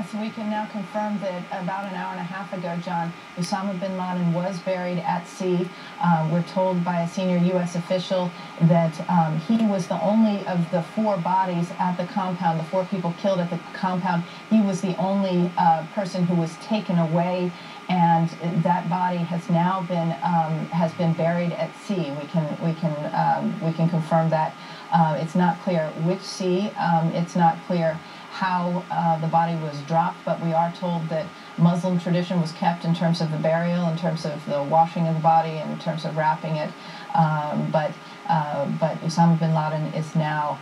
Yes, we can now confirm that about an hour and a half ago, John, Osama Bin Laden was buried at sea. We're told by a senior U.S. official that he was the only of the 4 bodies at the compound, the 4 people killed at the compound. He was the only person who was taken away, and that body has now been buried at sea. We can confirm that. It's not clear which sea. It's not clear how the body was dropped, but we are told that Muslim tradition was kept in terms of the burial, in terms of the washing of the body, and in terms of wrapping it. But Osama Bin Laden is now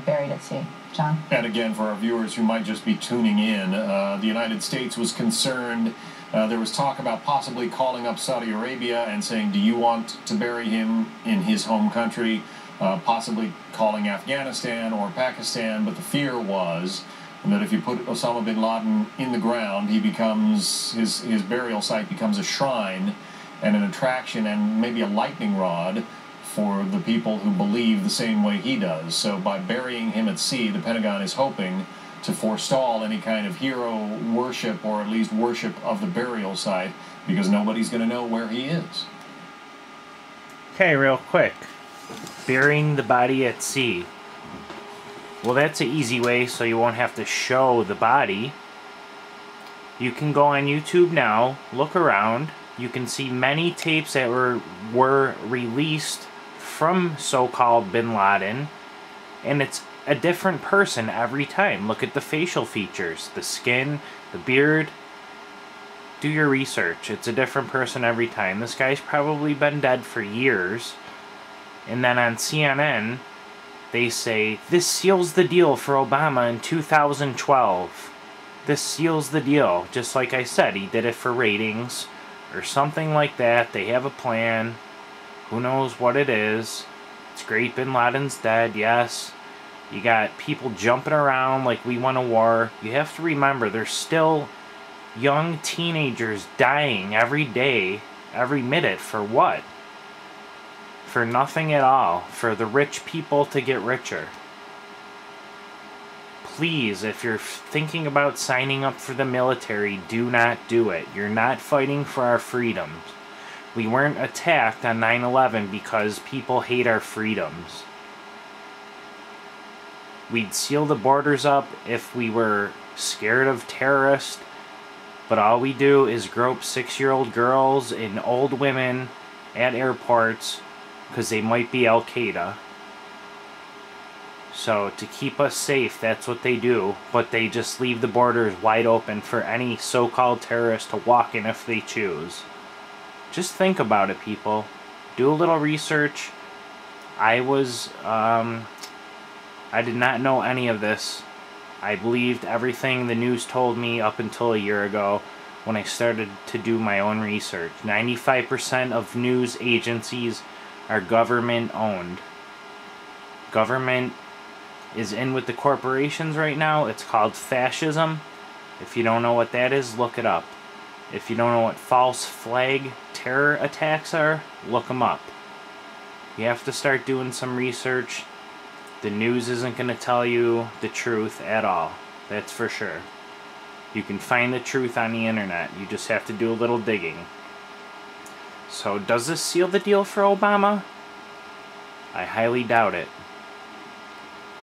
buried at sea. John? And again, for our viewers who might just be tuning in, the United States was concerned. There was talk about possibly calling up Saudi Arabia and saying, do you want to bury him in his home country? Possibly calling Afghanistan or Pakistan, but the fear was that if you put Osama bin Laden in the ground, he becomes, his burial site becomes a shrine and an attraction and maybe a lightning rod for the people who believe the same way he does. So by burying him at sea, the Pentagon is hoping to forestall any kind of hero worship, or at least worship of the burial site, because nobody's going to know where he is. Okay, real quick. Burying the body at sea. Well, that's an easy way so you won't have to show the body. You can go on YouTube now, look around. You can see many tapes that were released from so-called Bin Laden, and it's a different person every time. Look at the facial features, the skin, the beard. Do your research. It's a different person every time. This guy's probably been dead for years. And then on CNN, they say, this seals the deal for Obama in 2012. This seals the deal. Just like I said, he did it for ratings or something like that. They have a plan. Who knows what it is. It's great Bin Laden's dead, yes. You got people jumping around like we want a war. You have to remember, there's still young teenagers dying every day, every minute. For what? For nothing at all. For the rich people to get richer. Please, if you're thinking about signing up for the military, do not do it. You're not fighting for our freedoms. We weren't attacked on 9/11 because people hate our freedoms. We'd seal the borders up if we were scared of terrorists, but all we do is grope 6-year-old girls and old women at airports because they might be Al-Qaeda. So to keep us safe, that's what they do, but they just leave the borders wide open for any so-called terrorist to walk in if they choose. Just think about it, people. Do a little research. I did not know any of this. I believed everything the news told me up until a year ago when I started to do my own research. 95% of news agencies are government owned. Government is in with the corporations right now. It's called fascism. If you don't know what that is, look it up. If you don't know what false flag terror attacks are, look them up. You have to start doing some research. The news isn't going to tell you the truth at all. That's for sure. You can find the truth on the internet. You just have to do a little digging. So, does this seal the deal for Obama? I highly doubt it.